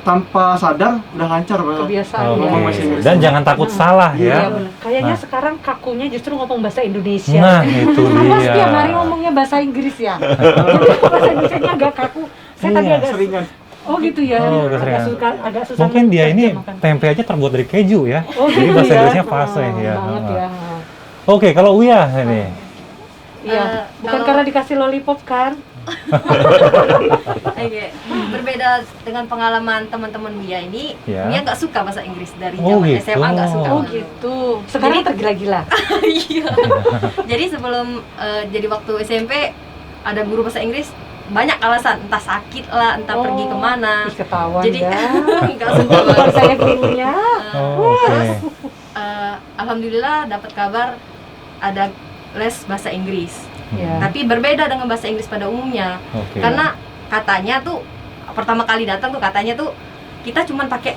tanpa sadar udah lancar banget. Kebiasaan Oke. ya. Ngomong bahasa Inggris. Dan jangan takut salah Iya ya. benar. Kayaknya Nah. sekarang kakunya justru ngomong bahasa Indonesia. Nah, itu Mas dia. tiap hari ngomongnya bahasa Inggris ya. Jadi bahasa Inggrisnya agak kaku. Saya tadi Iya. agak Seringan. Oh gitu ya. Oh, agak keseringan. agak susah. Mungkin dia ini diterjemahkan. tempe aja terbuat dari keju ya. Oh, Jadi gitu bahasa ya. Inggrisnya fase ya. Banget ya. Oke, kalau Uya ini. Iya, bukan kalau- karena dikasih lollipop kan? Oke, berbeda dengan pengalaman teman-teman Mia ini, Ya. Mia nggak suka bahasa Inggris dari Oh, zaman gitu. SMA nggak suka. Oh banget. gitu. Sekarang Jadi- tergila-gila. Iya. Jadi sebelum jadi waktu SMP ada guru bahasa Inggris banyak alasan, entah sakit lah, entah pergi kemana. Ih, ketahuan Jadi ya. nggak suka Bukan banget. saya kelirunya. Oh, oke. Alhamdulillah dapat kabar ada les bahasa Inggris. Ya. Tapi berbeda dengan bahasa Inggris pada umumnya. Oke. Karena katanya tuh pertama kali datang tuh katanya tuh kita cuman pakai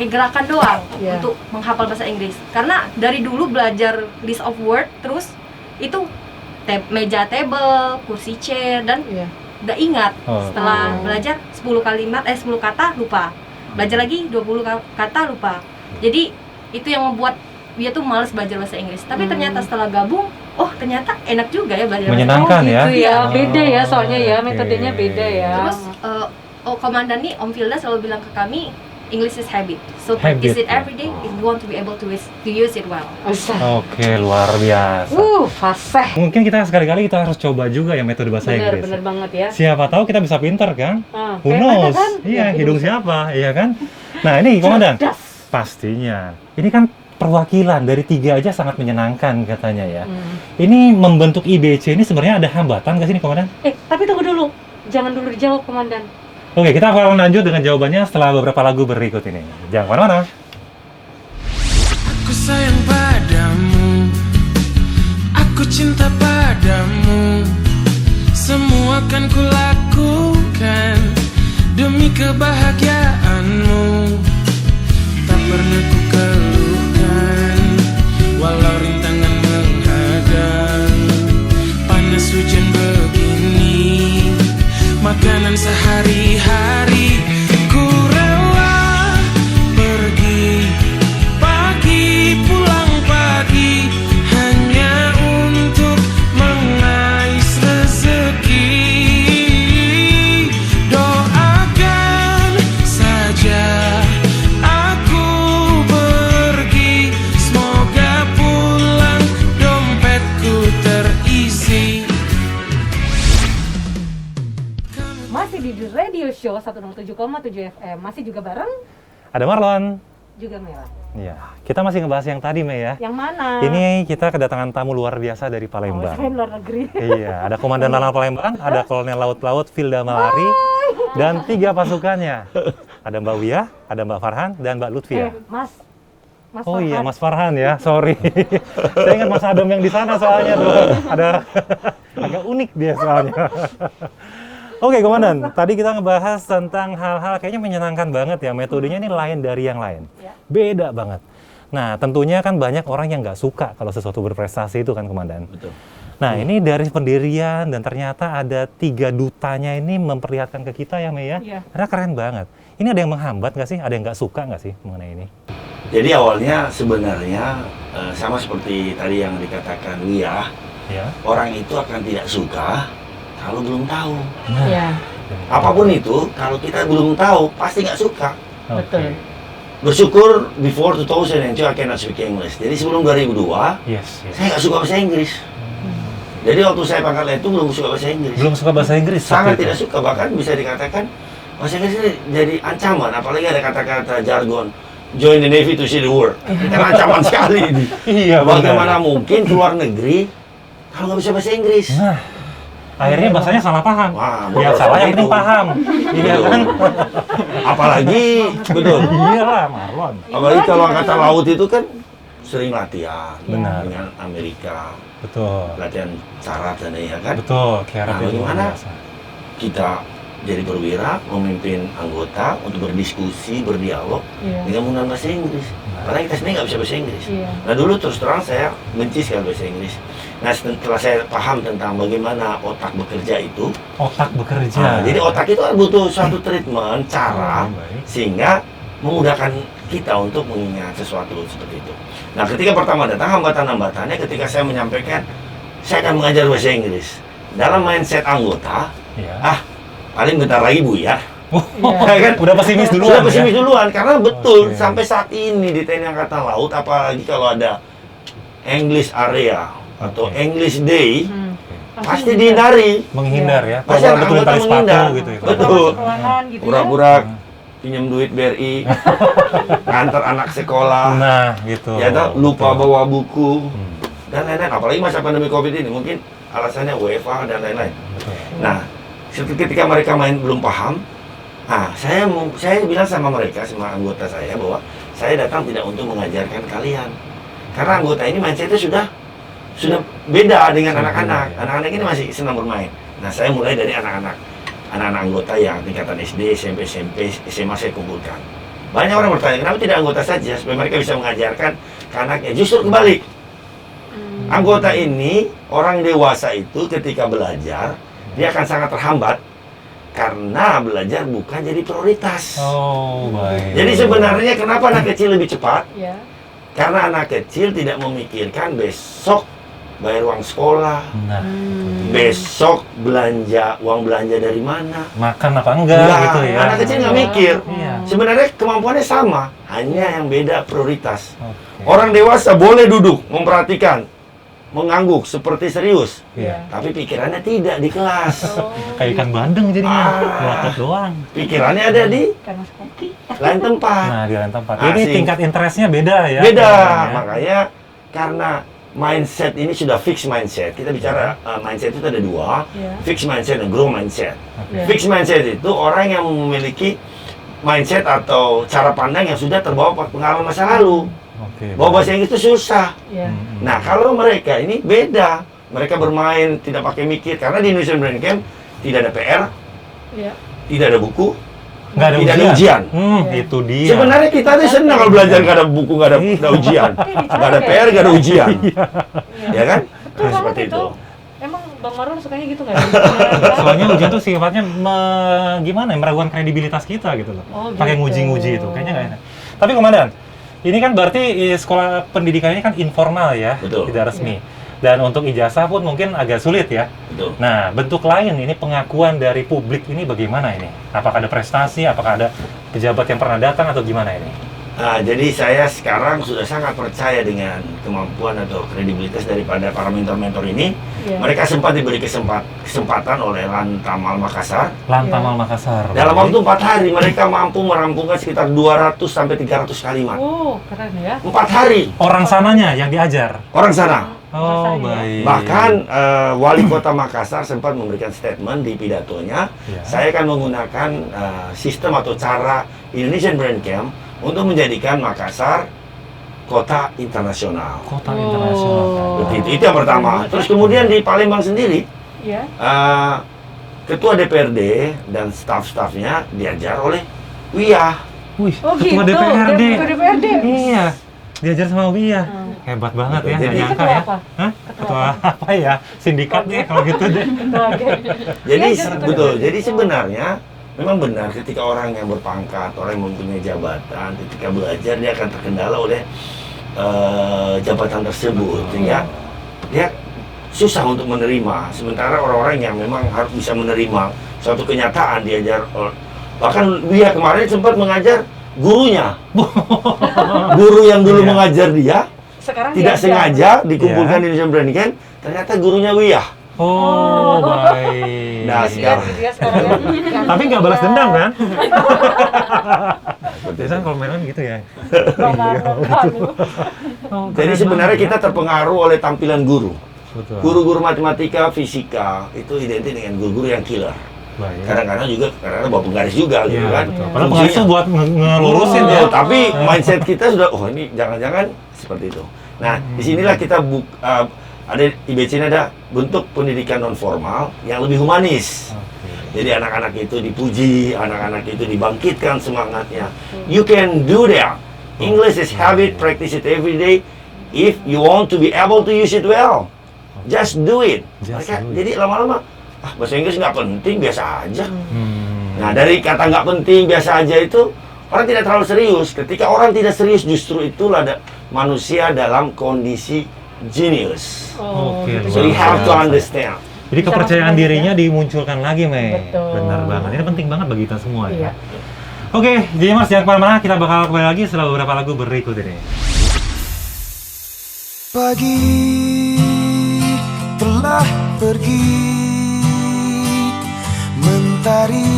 gerakan doang Iya. untuk menghafal bahasa Inggris. Karena dari dulu belajar list of word terus itu meja table, kursi chair dan Iya. udah ingat. Oh. Setelah Oh. belajar 10 kalimat 10 kata lupa. Belajar lagi 20 kata lupa. Jadi itu yang membuat dia tuh males belajar bahasa Inggris. Tapi ternyata setelah gabung, oh ternyata enak juga ya belajar bahasa Menyenangkan Inggris. ya. Gitu ya, beda ya Oh, soalnya ya, oke. metodenya beda ya. Terus komandan nih Om Filda selalu bilang ke kami, English is habit. So Habit, practice it ya. every day if you want to be able to use it well. Usah. Oke, luar biasa. Fasih. Mungkin kita sekali-kali kita harus coba juga ya metode bahasa Bener, Inggris. bener banget ya. Siapa tahu kita bisa pinter kan? Ah, Who kayak knows? mana kan? Iya, Ya, hidung siapa? Iya kan? Nah, ini komandan. Cerdas. Pastinya. Ini kan perwakilan dari 3 aja sangat menyenangkan katanya ya. Hmm. Ini membentuk IBC ini sebenarnya ada hambatan nggak sih nih komandan? Tapi tunggu dulu. Jangan dulu dijawab, Komandan. Oke, kita akan lanjut dengan jawabannya setelah beberapa lagu berikut ini. Jangan kemana-mana. Aku sayang padamu, aku cinta padamu. Semua akan kulakukan demi kebahagiaanmu. Tak pernah ku keluhkan, walau rintangan menghadang. Panas hujan begini, makanan sehari-hari. Ku rela pergi pagi, pulang pagi, hanya untuk mengais rezeki. Doakan saja aku pergi, semoga pulang dompetku terisi. Masih di The Radio Show 107,7 FM. Masih juga bareng Ada Marlon. juga Mela. Iya, kita masih ngebahas yang tadi, Mei ya. Yang mana? Ini kita kedatangan tamu luar biasa dari Oh, Palembang. saya luar negeri. Iya, ada Komandan Lanal Palembang, ada Kolonel Laut-Laut Filda Malari, dan 3 pasukannya. Ada Mbak Wia, ada Mbak Farhan, dan Mbak Lutfia. Mas, Mas Oh iya, Farhan. Mas Farhan ya, sorry. Saya ingat Mas Adam yang di sana soalnya tuh. Ada agak unik dia soalnya. Oke, Komandan. Tadi kita ngebahas tentang hal-hal kayaknya menyenangkan banget ya. Metodenya ini lain dari yang lain. Ya. Beda banget. Nah, tentunya kan banyak orang yang nggak suka kalau sesuatu berprestasi itu kan, Komandan. Betul. Nah, ini dari pendirian dan ternyata ada 3 dutanya ini memperlihatkan ke kita ya, Mei ya. Iya. Karena keren banget. Ini ada yang menghambat nggak sih? Ada yang nggak suka nggak sih mengenai ini? Jadi awalnya sebenarnya sama seperti tadi yang dikatakan Wiyah, Ya. orang itu akan tidak suka kalau belum tahu. Nah, Iya, Apapun itu, kalau kita belum tahu, pasti nggak suka. oke. betul. Bersyukur before 2002 I cannot speak English. Jadi sebelum 2002, Yes, yes. saya nggak suka bahasa Inggris. Jadi waktu saya pangkat itu belum suka bahasa Inggris. Belum suka bahasa Inggris? Sangat waktu itu? tidak suka, bahkan bisa dikatakan bahasa Inggris ini jadi ancaman. Apalagi ada kata-kata jargon. Join the Navy to see the world. Itu kan ancaman sekali ini. Iya, Bagaimana benar. mungkin keluar negeri kalau nggak bisa bahasa Inggris? Nah, akhirnya bahasanya salah paham. Wah, Ya betul, salah yang seperti penting itu. paham. Iya Betul. kan? Apalagi, betul. Iya lah, Marlon. Apalagi kalau angkatan laut itu kan sering latihan Benar. dengan Amerika, Betul. latihan syarat dan ya kan. Betul, Kiara Nah, itu luar bagaimana? biasa. Kita jadi perwira, memimpin anggota untuk berdiskusi, berdialog Iya. dengan menggunakan bahasa Inggris. Padahal kita sendiri nggak bisa bahasa Inggris. Iya. Nah dulu terus terang saya benci sekali bahasa Inggris. Nah setelah saya paham tentang bagaimana otak bekerja itu, Otak bekerja. nah, jadi otak itu kan butuh suatu treatment, cara, Baik. sehingga memudahkan kita untuk mengingat sesuatu seperti itu. Nah ketika pertama datang hambatan-hambatannya ketika saya menyampaikan, saya akan mengajar bahasa Inggris. Dalam mindset anggota, Iya. paling bentar lagi Bu ya. Iya. Ya kan? Udah pesimis duluan Sudah pesimis ya? duluan karena betul Oke. sampai saat ini di TNI Angkatan Laut apalagi kalau ada English area atau Oke. English Day Hmm. pasti dihindari. Menghindar ya. Pasti Pura-pura anak betul anggota tali sepatu menghindar. gitu ya. Betul. Ruangan gitu ya. Pura-pura pinjam duit BRI, ngantar anak sekolah, Nah, gitu. ya toh, lupa Betul. bawa buku Hmm, dan lain-lain. Apalagi masa pandemi Covid ini mungkin alasannya WFH dan lain-lain. betul. Nah, ketika mereka main belum paham, saya bilang sama mereka, sama anggota saya bahwa saya datang tidak untuk mengajarkan kalian. Karena anggota ini mindsetnya sudah beda dengan Sudah anak-anak. beda, ya. Anak-anak ini masih senang bermain. Nah, saya mulai dari anak-anak anggota yang tingkatan SD, SMP, SMA saya kumpulkan. Banyak orang bertanya, kenapa tidak anggota saja supaya mereka bisa mengajarkan ke anaknya? Justru kebalik. Anggota ini, orang dewasa itu ketika belajar, dia akan sangat terhambat karena belajar bukan jadi prioritas. Oh, baik. Jadi sebenarnya kenapa anak kecil lebih cepat? Iya. Karena anak kecil tidak memikirkan besok bayar uang sekolah, Nah, besok uang belanja dari mana. makan apa enggak Enggak, gitu ya. anak kecil nggak mikir. Iya. Sebenarnya kemampuannya sama, hanya yang beda prioritas. Oke. Orang dewasa boleh duduk, memperhatikan, mengangguk seperti serius, Iya. tapi pikirannya tidak di kelas. Kayak ikan bandeng jadinya. Ah. Melotot doang. Pikirannya ada di Karena kopi. lain tempat. Nah, di lain tempat. Nah, Ini sih. tingkat interestnya beda ya. Beda, kelihatannya. makanya karena mindset ini sudah fix mindset. Kita bicara mindset itu ada dua, Iya. fix mindset dan grow mindset. Iya. Fix mindset itu orang yang memiliki mindset atau cara pandang yang sudah terbawa pengalaman masa lalu. Oke. Bawa bahasa Inggris itu susah. Iya. Nah, kalau mereka ini beda. Mereka bermain tidak pakai mikir karena di Indonesian Brain Camp tidak ada PR, Iya. tidak ada buku, Nggak ada tidak ada ujian. ujian. Iya. Itu dia. Sebenarnya kita tuh senang kalau belajar nggak ada buku, nggak ada ujian, nggak ada PR, nggak ada ujian, ya kan? Betul Nah, banget seperti itu. Emang Bang Marwan sukanya gitu nggak? Soalnya ujian tuh sifatnya gimana ya, meragukan kredibilitas kita gitu loh. Oh, Pakai gitu. nguji-nguji itu, kayaknya nggak enak. Tapi Komandan, ini kan berarti sekolah pendidikan ini kan informal ya, Betul. tidak resmi. Dan untuk ijazah pun mungkin agak sulit ya. Betul. Nah, bentuk lain ini pengakuan dari publik ini bagaimana ini? Apakah ada prestasi, apakah ada pejabat yang pernah datang atau gimana ini? Nah, jadi saya sekarang sudah sangat percaya dengan kemampuan atau kredibilitas daripada para mentor-mentor ini. Iya. Mereka sempat diberi kesempatan oleh Lantamal Makassar. Lantamal Makassar. Dalam baik. waktu 4 hari mereka mampu merampungkan sekitar 200 sampai 300 kalimat. Oh, keren ya. 4 hari Orang sananya yang diajar. orang sana. Oh, Makassar, ya. baik. Bahkan wali kota Makassar sempat memberikan statement di pidatonya, Ya. saya akan menggunakan sistem atau cara Indonesian Brain Camp untuk menjadikan Makassar kota internasional. Kota internasional. Itu yang pertama. Terus kemudian di Palembang sendiri, Ya. ketua DPRD dan staf-stafnya diajar oleh Wiyah. Wih, Oh ketua gitu. DPRD. Ketua DPRD. Iya, diajar sama Wiyah. Hebat banget ya, nggak Jadi- nyangka Ketua ya. apa? Hah? Ketua apa ya? Sindikat deh kalau gitu deh. Oke. Jadi Iya, ketua betul. DPRD. Jadi sebenarnya memang benar ketika orang yang berpangkat, orang yang mempunyai jabatan, ketika belajar dia akan terkendala oleh jabatan tersebut, sehingga dia susah untuk menerima. Sementara orang-orang yang memang harus bisa menerima suatu kenyataan diajar. Bahkan dia kemarin sempat mengajar gurunya, guru yang dulu Iya. mengajar dia Sekarang tidak diajar. sengaja dikumpulkan di Indonesian Brand Camp, ternyata gurunya Wiyah. Oh, baik. Nah, sekarang- Dia sekarang ya. Tapi nggak balas dendam kan? Biasanya kalau mainan gitu ya. Bang Marlon, aduh. Oh, Jadi keren sebenarnya banget kita terpengaruh oleh tampilan guru. ya. Betul. Guru-guru matematika, fisika itu identik dengan guru-guru yang killer. Baik. Kadang-kadang juga bawa penggaris juga gitu Iya, kan. betul. Padahal Fungsinya- penggaris tuh buat ngelurusin ya. Oh, tapi mindset kita sudah ini jangan-jangan seperti itu. Nah, disinilah kita ada IBC ini ada bentuk pendidikan non formal yang lebih humanis. Oke. Jadi anak-anak itu dipuji, anak-anak itu dibangkitkan semangatnya. You can do that. English is habit, practice it every day. If you want to be able to use it well, just do it. Just Mereka, do it. jadi lama-lama, bahasa Inggris nggak penting, biasa aja. Hmm. Nah, dari kata nggak penting, biasa aja itu, orang tidak terlalu serius. Ketika orang tidak serius, justru itulah manusia dalam kondisi genius. Oh, Oke, gitu. So you have to biasa. understand. Jadi kepercayaan Bisa dirinya dimunculkan lagi, Mei. Betul. Benar banget. Ini penting banget bagi kita semua Iya. ya. Oke, jadi Mas jangan kemana-mana. Kita bakal kembali lagi setelah beberapa lagu berikut ini. Pagi telah pergi, mentari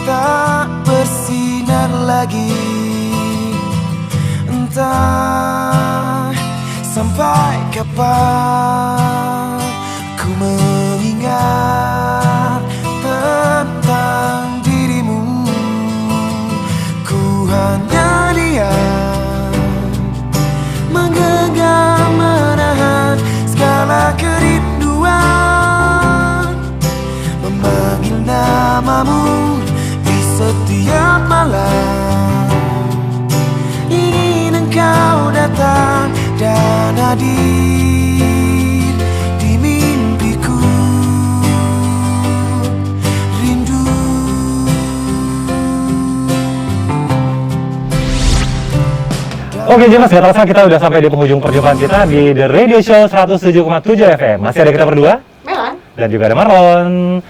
tak bersinar lagi. Entah sampai kapan ku mengingat tentang dirimu. Ku hanya diam, menggenggam menahan segala kerinduan, memanggil namamu di setiap malam. Ingin engkau datang dan hadir di mimpiku. Rindu. Oke, Jelas, gak terasa kita udah sampai di penghujung perjumpaan kita di The Radio Show 107,7 FM. Masih ada kita berdua Melan, dan juga ada Marlon.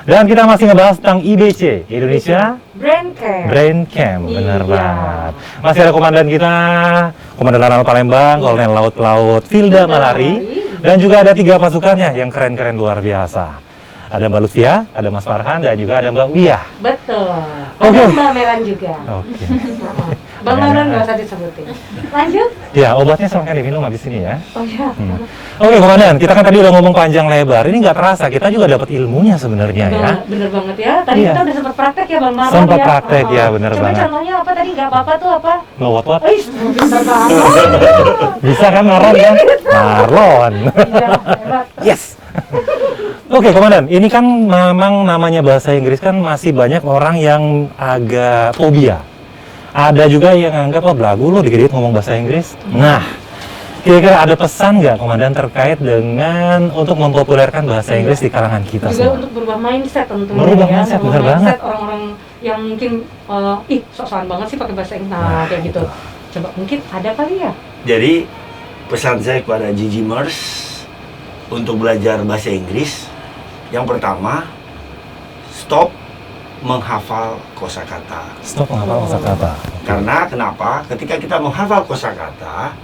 Dan kita masih ngebahas tentang IBC, Indonesia Brand Camp. Brain Camp, bener Iya. banget. Masih ada komandan kita, Komandan Lanal Palembang, Kolonel Laut Hilda Hilda Malari, Malari. dan juga ada 3 pasukannya yang keren-keren luar biasa. Ada Mbak Lucia, ada Mas Farhan, dan juga ada Mbak Wiyah. Betul. Oke. Ada Mbak Melan juga. Oke. Bang Marlon nggak usah disebutin. Lanjut. Ya, obatnya silahkan diminum habis ini ya. Oh ya. Oke, Komandan, kita kan tadi udah ngomong panjang lebar. Ini nggak terasa, kita juga dapat ilmunya sebenarnya ya. Bener banget ya. Tadi Iya. kita udah sempat praktek ya Bang Marlon Sempat ya. praktek, ya, bener Coba banget. contohnya apa tadi? Nggak apa-apa tuh apa? Nggak what? Ih, bisa banget. Bisa kan Marlon ya? Marlon. Iya, hebat. Yes. Oke, Komandan, ini kan memang namanya bahasa Inggris kan masih banyak orang yang agak fobia. Ada juga yang anggap, oh belagu lo dikit-dikit ngomong bahasa Inggris. Nah, kira-kira ada pesan nggak, Komandan, terkait dengan untuk mempopulerkan bahasa Inggris di kalangan kita Juga semua? untuk berubah mindset tentunya Merubah ya. mindset, Merubah bener banget. orang-orang yang mungkin ih sok-sokan banget sih pakai bahasa Inggris. Nah, kayak gitu. Coba mungkin ada kali ya. Jadi pesan saya kepada Gigimers untuk belajar bahasa Inggris, yang pertama, stop menghafal kosakata. Stop menghafal kosakata. Karena kenapa? Ketika kita menghafal kosakata,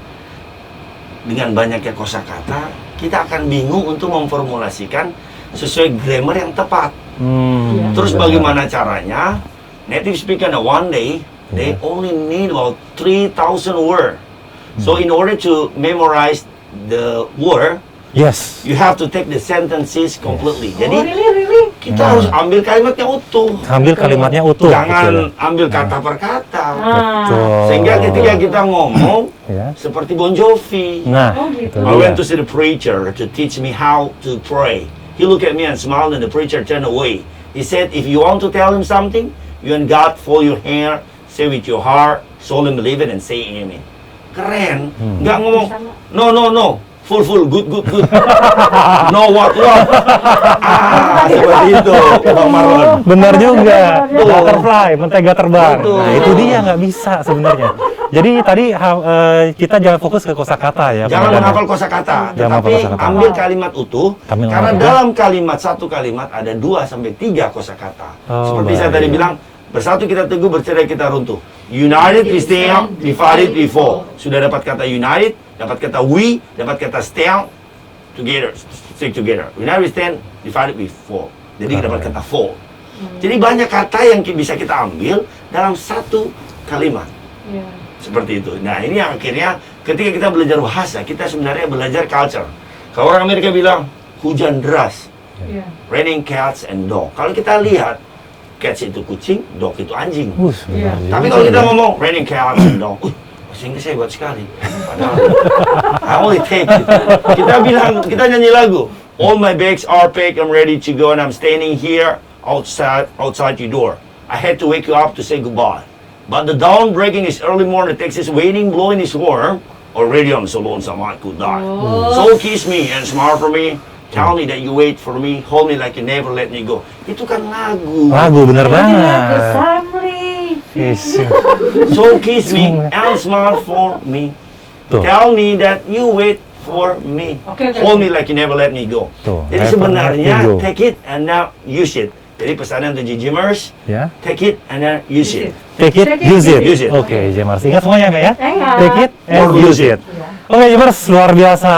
dengan banyaknya kosakata, kita akan bingung untuk memformulasikan sesuai grammar yang tepat. Iya. Terus bagaimana caranya? Native speaker one day, they only need about 3,000 word. So in order to memorize the word, Yes. You have to take the sentences completely. Oh, Jadi really? kita harus ambil kalimatnya utuh. Ambil kalimatnya utuh. Jangan ambil kata per kata. Betul. Sehingga ketika kita ngomong Ya. seperti Bon Jovi. Nah, Oh, gitu. itu I dia. went to see the preacher to teach me how to pray. He looked at me and smiled, and the preacher turned away. He said, if you want to tell him something, you and God fold your hand, say with your heart, soul and believe it, and say amen. Keren. Nggak ngomong, no. Full, good. No, what. Seperti itu, Bang Marlon. Benar juga. Betul. Butterfly, mentega terbang. Betul. Nah, itu dia nggak bisa sebenarnya. Jadi tadi kita jangan fokus ke kosakata ya. Jangan Bang. menghafal kosakata, Jangan tetapi menghafal kosakata. ambil kalimat utuh. Ambil Karena kalimat. dalam kalimat satu kalimat ada 2 sampai 3 kosakata. Oh, Seperti saya baik. tadi bilang, bersatu kita teguh, bercerai kita runtuh. United we stand, divided we fall. Sudah dapat kata united, dapat kata we, dapat kata stand together, stick together. United we stand, divided we fall. Jadi dapat kata fall. Jadi banyak kata yang bisa kita ambil dalam satu kalimat. Iya. Seperti itu. Nah, ini yang akhirnya ketika kita belajar bahasa, kita sebenarnya belajar culture. Kalau orang Amerika bilang hujan deras, Iya. raining cats and dog. Kalau kita lihat, cats itu kucing, dog itu anjing. Iya. Tapi kalau kita ngomong raining cats and dog, bahasa Inggris saya hebat sekali. Padahal I only take it. Kita nyanyi lagu. All my bags are packed, I'm ready to go, and I'm standing here outside your door. I had to wake you up to say goodbye. But the dawn breaking is early morning, the Texas waiting, blowing is warm. Already I'm so lonesome I could die. So kiss me and smile for me. Tell me that you wait for me. Hold me like you never let me go. Itu kan lagu. Lagu bener banget. Family. Yes. So kiss me and smile for me. Tuh. Tell me that you wait for me. Oke. Hold me like you never let me go. Tuh, Jadi never sebenarnya let me go. take it and now use it. Jadi pesanan untuk Jimers, Ya. take it and then use it. Take it, use it. Use it. Oke, Jemars. Ingat semuanya ya? Ingat. Take it and use it. Oke, Jemars, luar biasa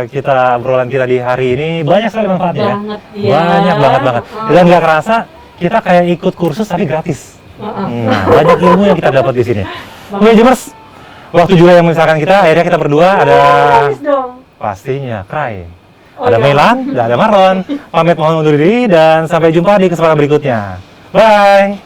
kita obrolan kita di hari ini. Banyak sekali manfaatnya ya. Banget, iya. Banyak banget. Dan nggak kerasa kita kayak ikut kursus tapi gratis. Nah, banyak ilmu yang kita dapat di sini. Oke, Jemars. Waktu juga yang memisahkan kita, akhirnya kita berdua ada Nangis dong. pastinya Cry. Oh, Ada iya. Mailan, ada Marlon. Pamit mohon undur diri dan sampai jumpa di kesempatan berikutnya. Bye.